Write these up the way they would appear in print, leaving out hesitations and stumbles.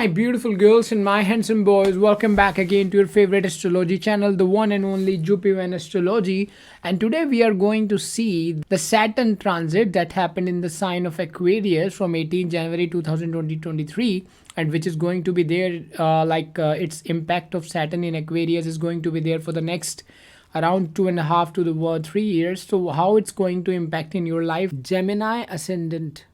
My beautiful girls and my handsome boys, welcome back again to your favorite astrology channel, the one and only Jupiter Astrology. And today we are going to see the Saturn transit that happened in the sign of Aquarius from 18 January 2023, and which is going to be there, its impact of Saturn in Aquarius is going to be there for the next around 2.5 to the 3 years. So how it's going to impact in your life. Gemini ascendant.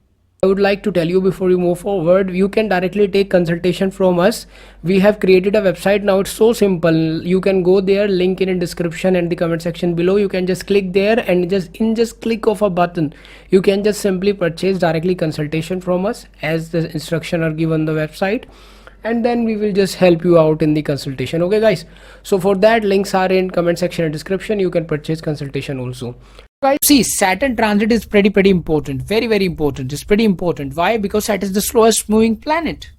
I would like to tell you before you move forward, you can directly take consultation from us. We have created a website now. It's so simple. You can go there, link in description and the comment section below. You can just click there and just click of a button, you can just simply purchase directly consultation from us as the instruction are given on the website, and then we will just help you out in the consultation. Okay guys, so for that, links are in comment section and description. You can purchase consultation also. Guys, see, Saturn transit is pretty important, very important. It's pretty important. Why? Because Saturn is the slowest moving planet.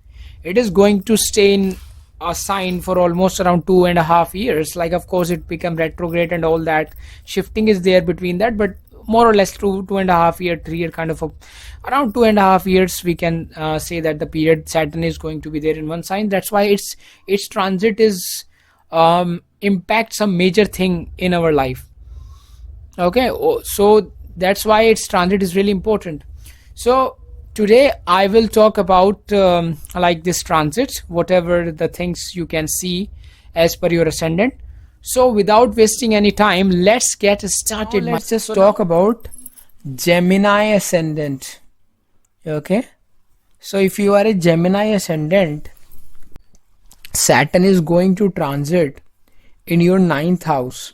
It is going to stay in a sign for almost around 2.5 years. Like, of course, it become retrograde and all that. Shifting is there between that, but more or less 2.5 year, 3 year kind of around 2.5 years, we can say that the period Saturn is going to be there in one sign. That's why its transit is impact some major thing in our life. Okay, so that's why its transit is really important. So today I will talk about like this transit, whatever the things you can see as per your ascendant. So without wasting any time, let's get started. Let's just talk about Gemini ascendant. Okay, so if you are a Gemini ascendant, Saturn is going to transit in your 9th house.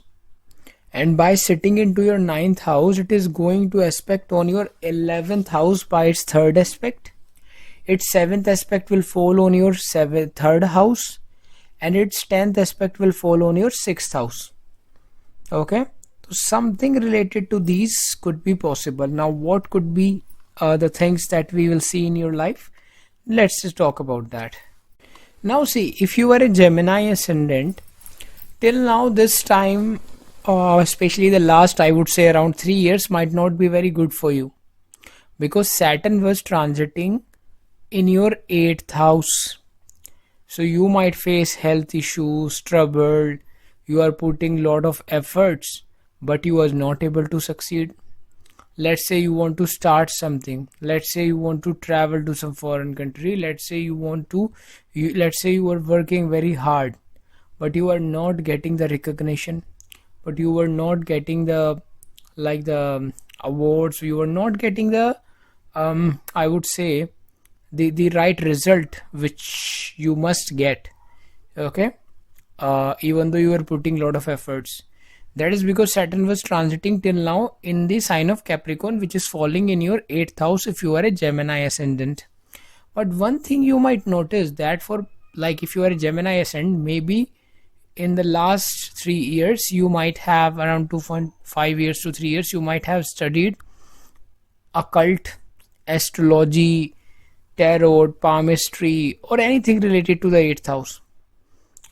And by sitting into your 9th house, it is going to aspect on your 11th house by its 3rd aspect. Its 7th aspect will fall on your 3rd house, and its 10th aspect will fall on your 6th house. Okay, so something related to these could be possible. Now, what could be the things that we will see in your life? Let's just talk about that. Now, see, if you are a Gemini ascendant, till now this time, especially the last, I would say around 3 years, might not be very good for you, because Saturn was transiting in your 8th house. So you might face health issues, trouble. You are putting lot of efforts, but you was not able to succeed. Let's say you want to start something. Let's say you want to travel to some foreign country. Let's say you are working very hard, but you are not getting the recognition, but you were not getting the awards, you were not getting the I would say the right result which you must get. Okay, even though you were putting a lot of efforts. That is because Saturn was transiting till now in the sign of Capricorn, which is falling in your 8th house if you are a Gemini ascendant. But one thing you might notice, that for if you are a Gemini ascendant, maybe in the last 3 years, you might have around 2.5 years to 3 years, you might have studied occult, astrology, tarot, palmistry, or anything related to the 8th house.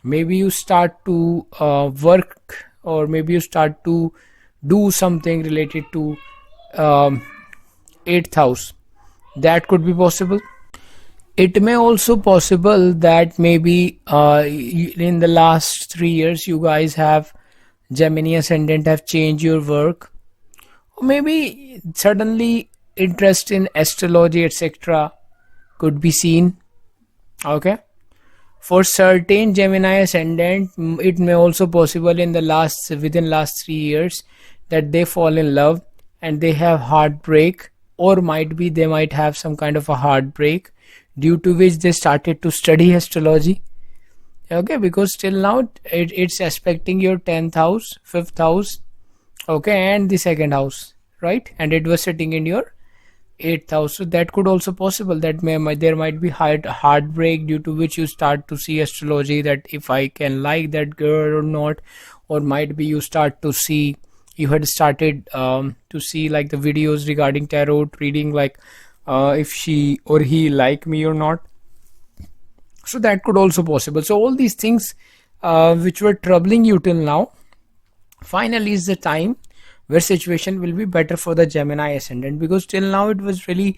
Maybe you start to work, or maybe you start to do something related to 8th house. That could be possible. It may also possible that maybe in the last 3 years you guys have Gemini ascendant have changed your work, or maybe suddenly interest in astrology etc. could be seen. Okay, for certain Gemini ascendant, it may also possible in the within last 3 years that they fall in love and they have heartbreak, or might be they might have some kind of a heartbreak, due to which they started to study astrology. Okay, because till now it's aspecting your 10th house, 5th house, okay, and the 2nd house, right? And it was sitting in your 8th house. So that could also possible that there might be heartbreak, due to which you start to see astrology, that if I can like that girl or not. Or might be you start to see, you had started to see like the videos regarding tarot reading, like if she or he like me or not. So that could also possible. So all these things which were troubling you till now, finally is the time where situation will be better for the Gemini ascendant, because till now it was really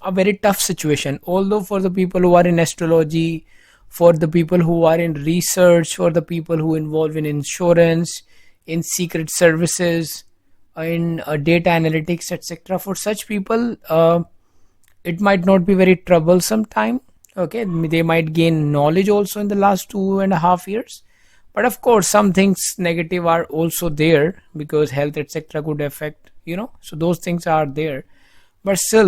a very tough situation. Although for the people who are in astrology, for the people who are in research, for the people who involve in insurance, in secret services, in data analytics, etc., for such people it might not be very troublesome time. Okay, they might gain knowledge also in the last 2.5 years, but of course some things negative are also there, because health etc could affect, so those things are there. But still,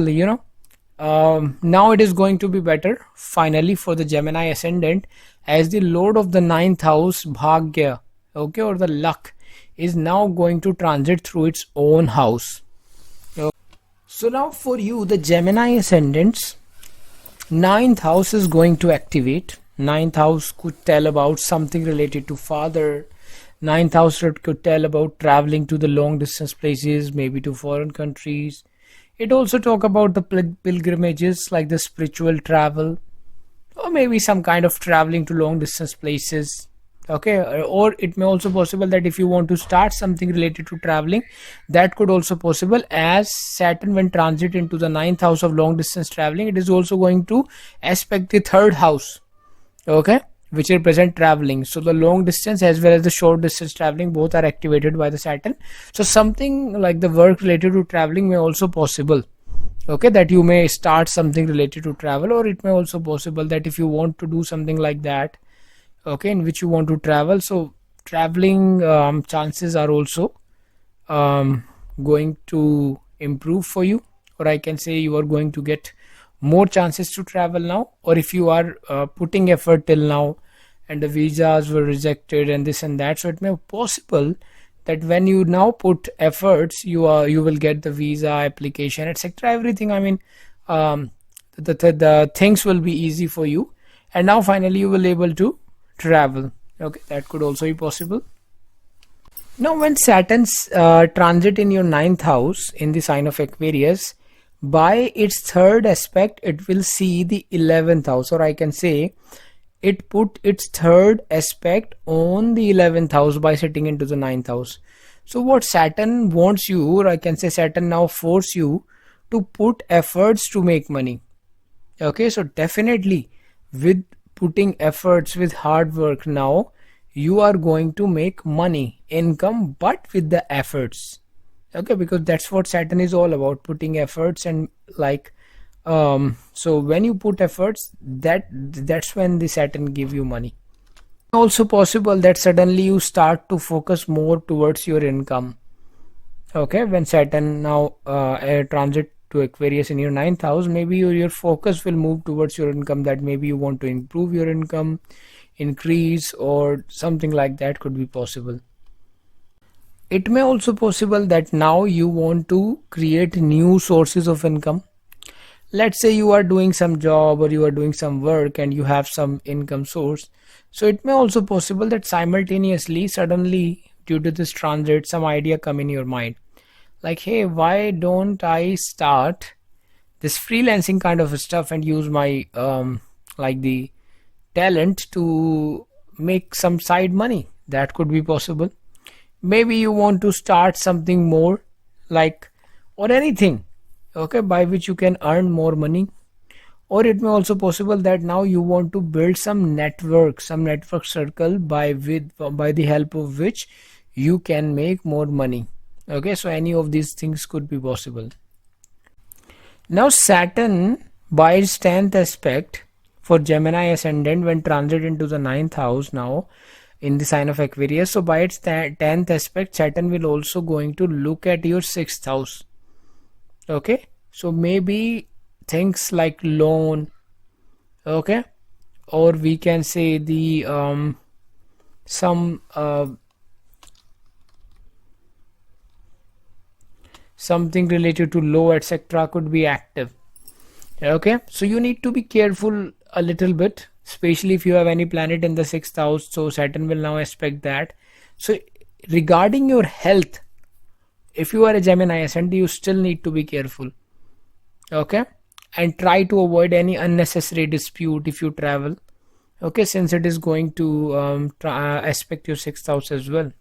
now it is going to be better finally for the Gemini ascendant, as the lord of the ninth house, bhagya, okay, or the luck, is now going to transit through its own house. So now for you, the Gemini ascendants, ninth house is going to activate. Ninth house could tell about something related to father. Ninth house could tell about traveling to the long distance places, maybe to foreign countries. It also talk about the pilgrimages, like the spiritual travel, or maybe some kind of traveling to long distance places. Okay, or it may also possible that if you want to start something related to traveling, that could also possible, as Saturn, when transit into the ninth house of long distance traveling, it is also going to aspect the third house, okay, which represent traveling. So the long distance as well as the short distance traveling, both are activated by the Saturn. So something like the work related to traveling may also possible, okay, that you may start something related to travel. Or it may also possible that if you want to do something like that, okay, in which you want to travel, so traveling chances are also going to improve for you, or I can say you are going to get more chances to travel now. Or if you are putting effort till now and the visas were rejected and this and that, so it may be possible that when you now put efforts, you will get the visa application, etc, everything. I mean, the things will be easy for you, and now finally you will able to travel. Okay, that could also be possible. Now when Saturn's transit in your ninth house in the sign of Aquarius, by its third aspect it will see the 11th house, or I can say it put its third aspect on the 11th house by sitting into the ninth house. So what Saturn wants you, or I can say Saturn now force you to put efforts to make money. Okay, so definitely with putting efforts, with hard work, now you are going to make money, income, but with the efforts. Okay, because that's what Saturn is all about, putting efforts. And like so when you put efforts, that's when the Saturn give you money. Also possible that suddenly you start to focus more towards your income. Okay, when Saturn now transit to Aquarius in your ninth house, maybe your focus will move towards your income, that maybe you want to improve your income, increase, or something like that could be possible. It may also possible that now you want to create new sources of income. Let's say you are doing some job or you are doing some work and you have some income source. So it may also possible that simultaneously, suddenly, due to this transit, some idea come in your mind, like, hey, why don't I start this freelancing kind of stuff and use my like the talent to make some side money. That could be possible. Maybe you want to start something more, like, or anything, okay, by which you can earn more money. Or it may also possible that now you want to build some network circle by the help of which you can make more money. Okay, so any of these things could be possible. Now Saturn, by its 10th aspect for Gemini ascendant, when transit into the ninth house now in the sign of Aquarius, so by its 10th aspect, Saturn will also going to look at your 6th house. Okay, so maybe things like loan, okay, or we can say the something related to law, etc., could be active. Okay, so you need to be careful a little bit, especially if you have any planet in the 6th house. So Saturn will now aspect that. So regarding your health, if you are a Gemini ascendant, you still need to be careful. Okay, and try to avoid any unnecessary dispute if you travel. Okay, since it is going to aspect your 6th house as well.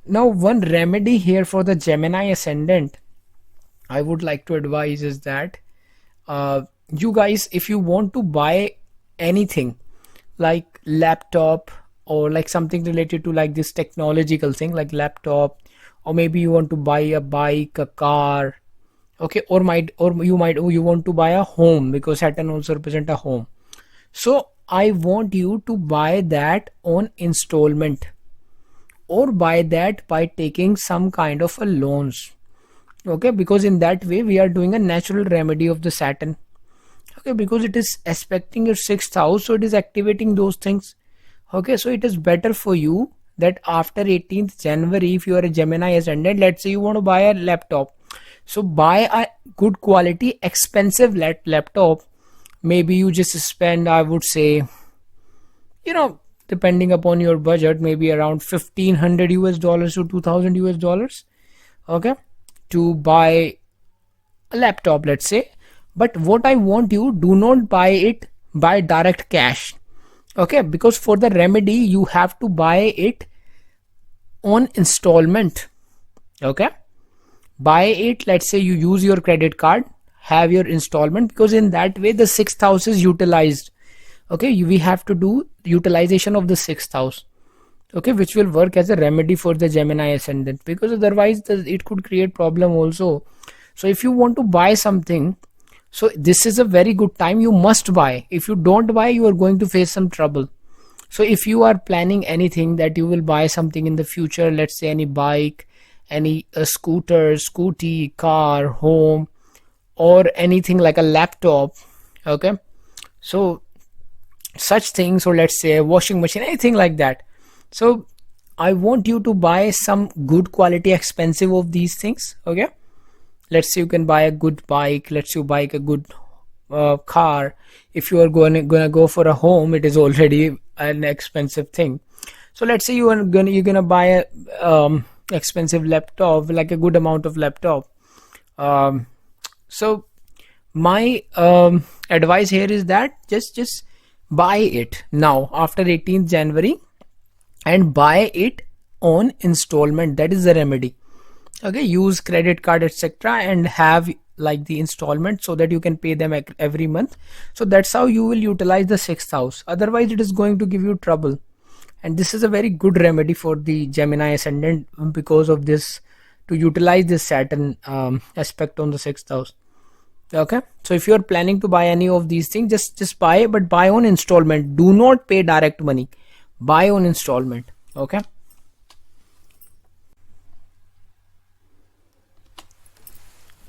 Now one remedy here for the Gemini ascendant I would like to advise is that You guys, if you want to buy anything like laptop or like something related to like this technological thing like laptop, or maybe you want to buy a bike, a car, okay, or you want to buy a home, because Saturn also represent a home. So I want you to buy that on installment, or buy that by taking some kind of a loans, okay, because in that way we are doing a natural remedy of the Saturn, okay, because it is aspecting your sixth house, so it is activating those things, okay. So it is better for you that after 18th January, if you are a Gemini ascendant, let's say you want to buy a laptop, so buy a good quality expensive laptop. Maybe you just spend, I would say, you know, depending upon your budget, maybe around $1,500 to $2,000, okay, to buy a laptop, let's say. But what I want you, do not buy it by direct cash, okay, because for the remedy you have to buy it on installment, okay. Buy it, let's say you use your credit card, have your installment, because in that way the sixth house is utilized, okay. We have to do utilization of the sixth house, okay, which will work as a remedy for the Gemini ascendant, because otherwise it could create problem also. So if you want to buy something, so this is a very good time, you must buy. If you don't buy, you are going to face some trouble. So if you are planning anything that you will buy something in the future, let's say any bike, any scooter, scooty, car, home, or anything like a laptop, okay, so such things, or let's say a washing machine, anything like that. So I want you to buy some good quality expensive of these things, okay. Let's say you can buy a good bike, let's say you buy a good car. If you are gonna go for a home, it is already an expensive thing. So let's say you're gonna buy a expensive laptop, like a good amount of laptop. So my advice here is that just buy it now after 18th January, and buy it on installment. That is the remedy, okay. Use credit card, etc., and have like the installment, so that you can pay them every month. So that's how you will utilize the sixth house. Otherwise it is going to give you trouble, and this is a very good remedy for the Gemini ascendant, because of this, to utilize this Saturn aspect on the sixth house, okay. So if you are planning to buy any of these things, just buy, but buy on installment. Do not pay direct money, buy on installment, okay.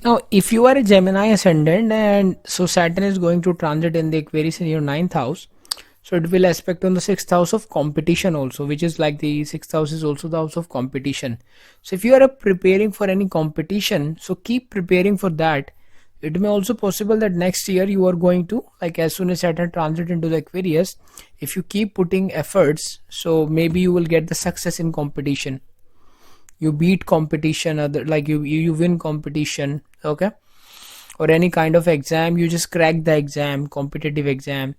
Now if you are a Gemini ascendant, and so Saturn is going to transit in the Aquarius in your ninth house, so it will aspect on the sixth house of competition also, which is like the sixth house is also the house of competition. So if you are preparing for any competition, so keep preparing for that. It may also possible that next year you are going to, like, as soon as Saturn transit into the Aquarius, if you keep putting efforts, so maybe you will get the success in competition. You beat competition, other like you win competition, okay, or any kind of exam, you just crack the exam, competitive exam.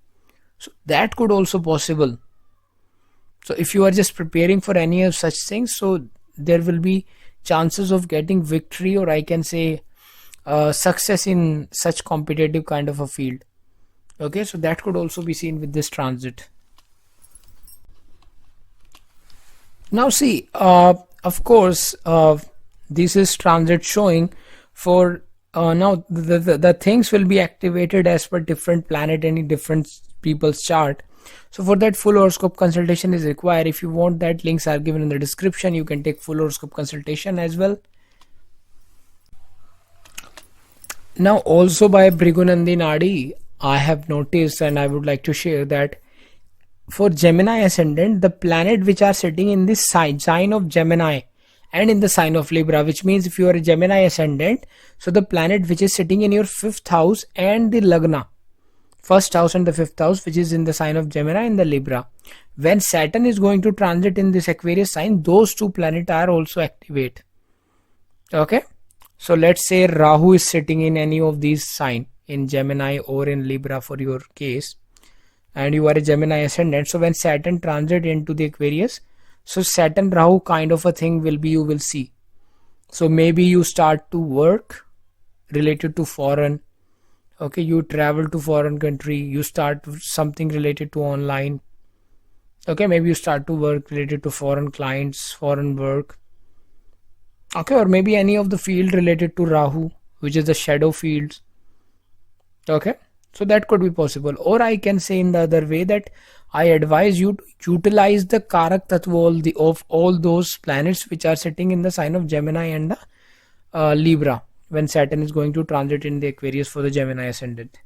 So that could also possible. So if you are just preparing for any of such things, so there will be chances of getting victory, or I can say success in such competitive kind of a field, okay. So that could also be seen with this transit. Now see, of course, this is transit showing for now the things will be activated as per different planet, any different people's chart. So for that, full horoscope consultation is required. If you want that, links are given in the description. You can take full horoscope consultation as well. Now also by Bhrigunandi Nadi, I have noticed, and I would like to share that for Gemini ascendant, the planet which are sitting in this sign of Gemini and in the sign of Libra, which means if you are a Gemini ascendant, so the planet which is sitting in your fifth house and the Lagna, first house and the fifth house, which is in the sign of Gemini and the Libra, when Saturn is going to transit in this Aquarius sign, those two planets are also activate, okay. So let's say Rahu is sitting in any of these sign, in Gemini or in Libra for your case, and you are a Gemini ascendant. So when Saturn transit into the Aquarius, so Saturn Rahu kind of a thing will be, you will see. So maybe you start to work related to foreign, Okay, you travel to foreign country, you start something related to online. Okay, maybe you start to work related to foreign clients, foreign work. Okay, or maybe any of the field related to Rahu, which is the shadow fields. Okay, so that could be possible. Or I can say in the other way that I advise you to utilize the Karak Tattva of all those planets which are sitting in the sign of Gemini and the Libra when Saturn is going to transit in the Aquarius for the Gemini ascendant.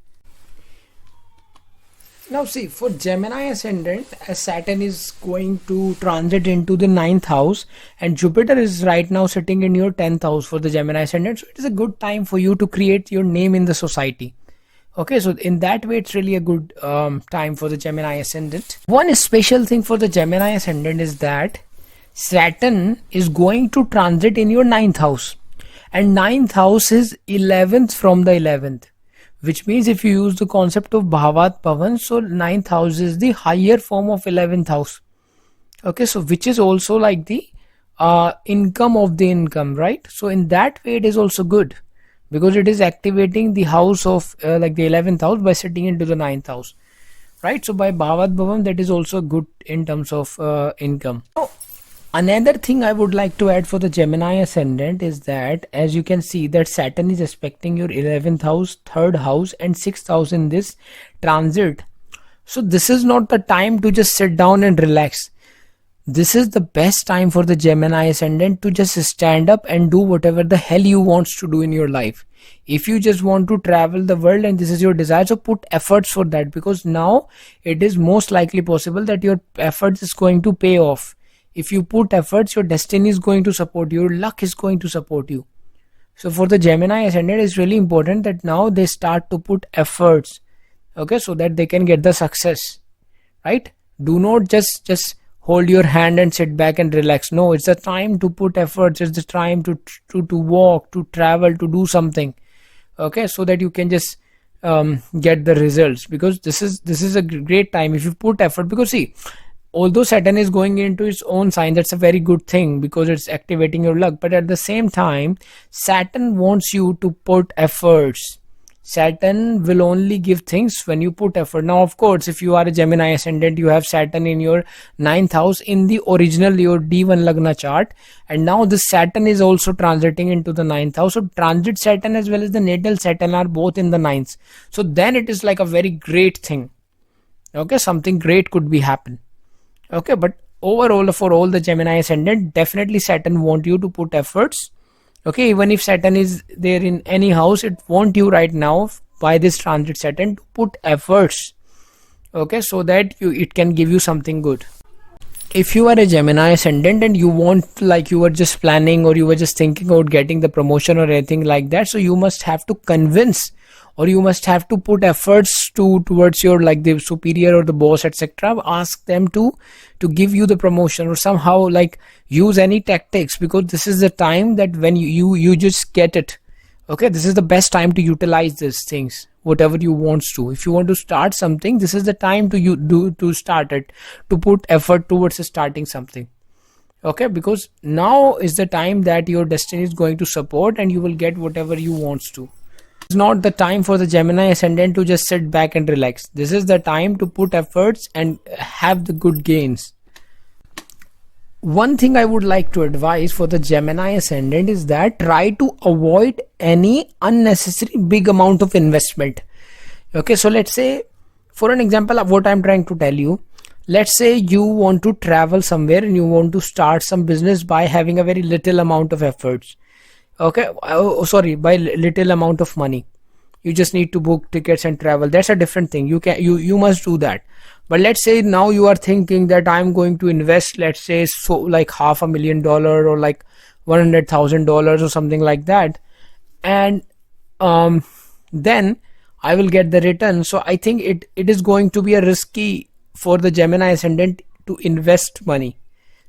Now see, for Gemini ascendant, as Saturn is going to transit into the 9th house and Jupiter is right now sitting in your 10th house for the Gemini ascendant, so it is a good time for you to create your name in the society. Okay, so in that way it's really a good time for the Gemini ascendant. One special thing for the Gemini ascendant is that Saturn is going to transit in your 9th house, and 9th house is 11th from the 11th, which means if you use the concept of Bhavat Bhavan, so 9th house is the higher form of 11th house. Okay, so which is also like the income of the income, right? So in that way it is also good, because it is activating the house of like the 11th house by sitting into the 9th house, right? So by Bhavat Bhavam, that is also good in terms of income. So another thing I would like to add for the Gemini ascendant is that, as you can see, that Saturn is aspecting your 11th house, 3rd house and 6th house in this transit. So this is not the time to just sit down and relax. This is the best time for the Gemini ascendant to just stand up and do whatever the hell you want to do in your life. If you just want to travel the world and this is your desire, so put efforts for that, because now it is most likely possible that your efforts is going to pay off. If you put efforts, your destiny is going to support you, your luck is going to support you. So for the Gemini ascendant, it's really important that now they start to put efforts, okay, so that they can get the success, right? Do not just hold your hand and sit back and relax. No, it's the time to put efforts. It's the time to walk, to travel, to do something, okay, so that you can just get the results, because this is a great time if you put effort. Because see, although Saturn is going into its own sign, that's a very good thing because it's activating your luck, but at the same time Saturn wants you to put efforts. Saturn will only give things when you put effort. Now of course, if you are a Gemini ascendant, you have Saturn in your 9th house in the original your D1 Lagna chart, and now this Saturn is also transiting into the 9th house. So transit Saturn as well as the natal Saturn are both in the 9th, so then it is like a very great thing. Okay, something great could be happen. Okay, but overall for all the Gemini ascendant, definitely Saturn want you to put efforts. Okay, even if Saturn is there in any house, it want you right now by this transit Saturn to put efforts, okay, so that it can give you something good. If you are a Gemini ascendant and you want, like you were just planning or you were just thinking about getting the promotion or anything like that, so you must have to convince, or you must have to put efforts towards your like the superior or the boss, etc. Ask them to give you the promotion, or somehow like use any tactics, because this is the time that when you just get it. Okay, this is the best time to utilize these things, whatever you want to. If you want to start something, this is the time to start it, to put effort towards starting something. Okay, because now is the time that your destiny is going to support and you will get whatever you want to. It's not the time for the Gemini ascendant to just sit back and relax. This is the time to put efforts and have the good gains. One thing I would like to advise for the Gemini ascendant is that try to avoid any unnecessary big amount of investment. Okay, so let's say, for an example of what I'm trying to tell you, let's say you want to travel somewhere and you want to start some business by having a very little amount of efforts. Okay, by little amount of money. You just need to book tickets and travel. That's a different thing. You must do that. But let's say now you are thinking that I'm going to invest, let's say, so like $500,000 or like $100,000 or something like that, and then I will get the return. So I think it is going to be a risky for the Gemini ascendant to invest money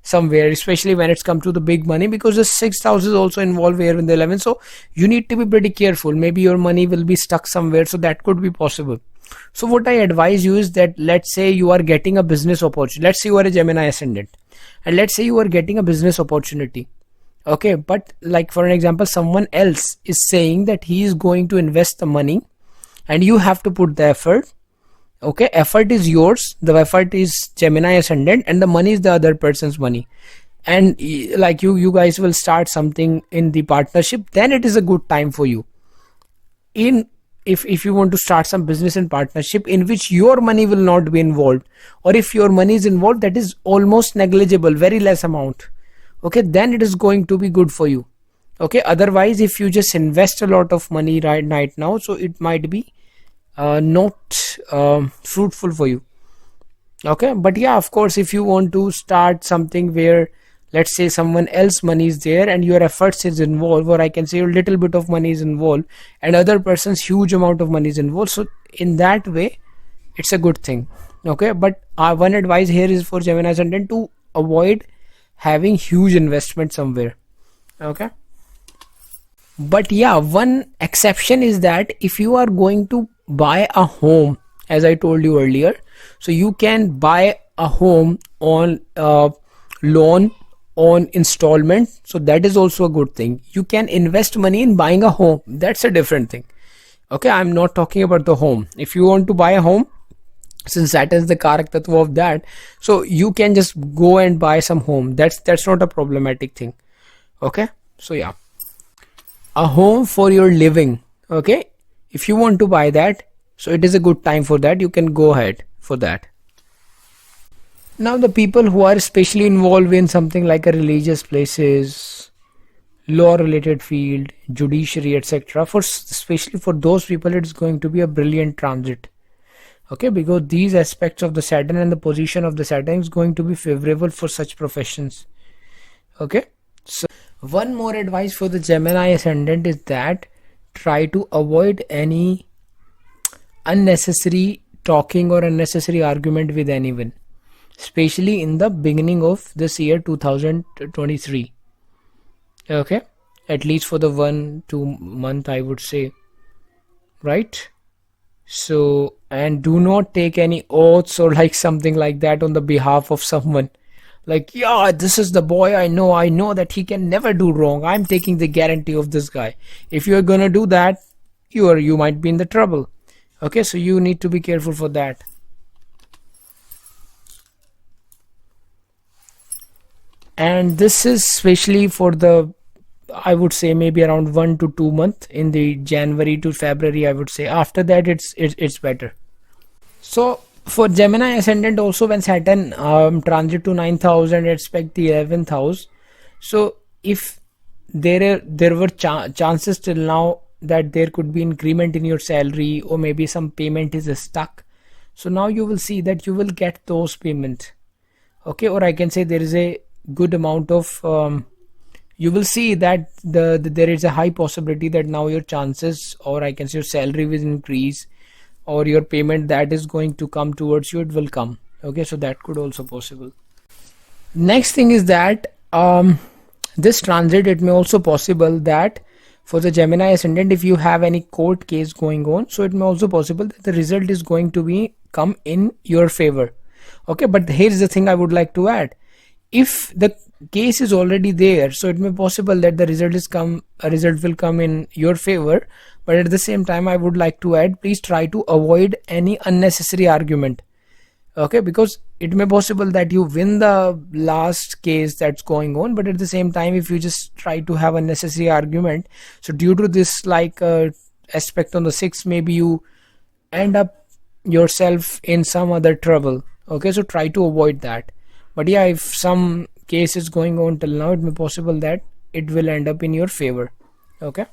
somewhere, especially when it's come to the big money, because the 6th house is also involved here in the 11th. So you need to be pretty careful. Maybe your money will be stuck somewhere, so that could be possible. So what I advise you is that, let's say you are getting a business opportunity. Let's say you are a Gemini ascendant and let's say you are getting a business opportunity. Okay, but like for an example, someone else is saying that he is going to invest the money and you have to put the effort. Okay, effort is yours, the effort is Gemini ascendant, and the money is the other person's money. And like you guys will start something in the partnership, then it is a good time for you. In if you want to start some business in partnership in which your money will not be involved, or if your money is involved, that is almost negligible, very less amount, okay, then it is going to be good for you. Okay, otherwise if you just invest a lot of money right now, so it might be not fruitful for you. Okay, but yeah, of course, if you want to start something where, let's say, someone else money is there and your efforts is involved, or I can say a little bit of money is involved and other person's huge amount of money is involved, so in that way it's a good thing. Okay, but one advice here is for Gemini ascendant to avoid having huge investment somewhere. Okay, but yeah, one exception is that if you are going to buy a home, as I told you earlier, so you can buy a home on loan, on installment, so that is also a good thing. You can invest money in buying a home, that's a different thing. Okay, I'm not talking about the home. If you want to buy a home, since Saturn is the Karak Tattva of that, so you can just go and buy some home, that's not a problematic thing. Okay, so yeah, a home for your living. Okay, if you want to buy that, so it is a good time for that, you can go ahead for that. Now the people who are especially involved in something like a religious places, law related field, judiciary, etc., for especially for those people, it's going to be a brilliant transit. Okay, because these aspects of the Saturn and the position of the Saturn is going to be favorable for such professions. Okay, so one more advice for the Gemini ascendant is that try to avoid any unnecessary talking or unnecessary argument with anyone, especially in the beginning of this year 2023. Okay, at least for the 1-2 month, I would say, right? So, and do not take any oaths or like something like that on the behalf of someone, like, yeah, this is the boy, I know that he can never do wrong, I'm taking the guarantee of this guy. If you're gonna do that, you might be in the trouble. Okay, so you need to be careful for that. And this is especially for the, I would say, maybe around 1 to 2 months in the January to February, I would say. After that, it's better. So for Gemini ascendant also, when Saturn transit to 9,000, expect the 11th house. So if there were chances till now that there could be increment in your salary, or maybe some payment is stuck, so now you will see that you will get those payment. Okay, or I can say there is a good amount of you will see that there is a high possibility that now your chances, or I can say your salary will increase, or your payment that is going to come towards you, it will come. Okay, so that could also possible. Next thing is that this transit, it may also possible that for the Gemini ascendant, if you have any court case going on, so it may also possible that the result is going to be come in your favor. Okay, but here's the thing I would like to add. If the case is already there, so it may possible that the result will come in your favor, but at the same time I would like to add, please try to avoid any unnecessary argument. Okay, because it may possible that you win the last case that's going on, but at the same time, if you just try to have unnecessary argument, so due to this like aspect on the 6th, maybe you end up yourself in some other trouble. Okay, so try to avoid that. But yeah, if some case is going on till now, it may possible that it will end up in your favor. Okay,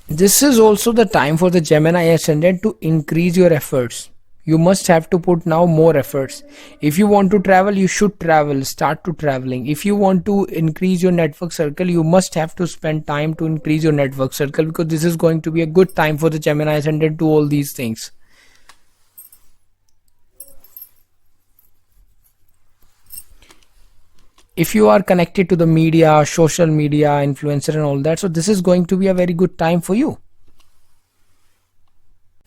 this is also the time for the Gemini ascendant to increase your efforts. You must have to put now more efforts. If you want to travel, you should travel, start to traveling. If you want to increase your network circle, you must have to spend time to increase your network circle, because this is going to be a good time for the Gemini ascendant to all these things. If you are connected to the media, social media, influencer and all that, so this is going to be a very good time for you.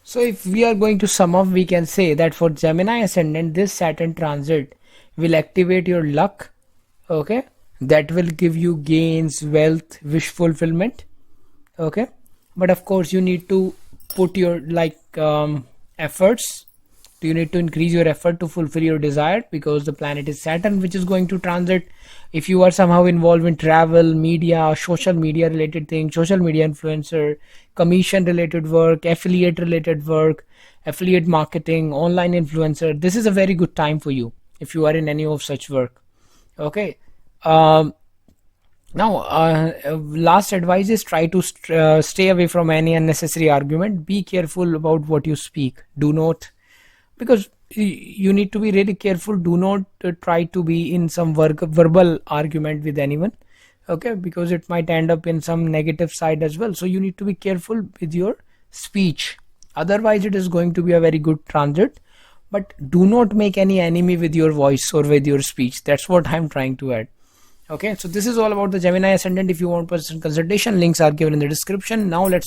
So if we are going to sum up, we can say that for Gemini ascendant, this Saturn transit will activate your luck. Okay, that will give you gains, wealth, wish fulfillment. Okay, but of course you need to put your efforts. You need to increase your effort to fulfill your desire, because the planet is Saturn, which is going to transit. If you are somehow involved in travel, media, social media related things, social media influencer, commission related work, affiliate related work, affiliate marketing, online influencer, this is a very good time for you if you are in any of such work. Okay. Last advice is try to stay away from any unnecessary argument. Be careful about what you speak. Do not, because you need to be really careful. Do not try to be in some verbal argument with anyone, okay, because it might end up in some negative side as well. So you need to be careful with your speech. Otherwise it is going to be a very good transit, but do not make any enemy with your voice or with your speech. That's what I'm trying to add. Okay, so this is all about the Gemini ascendant. If you want personal consultation, links are given in the description. Now let's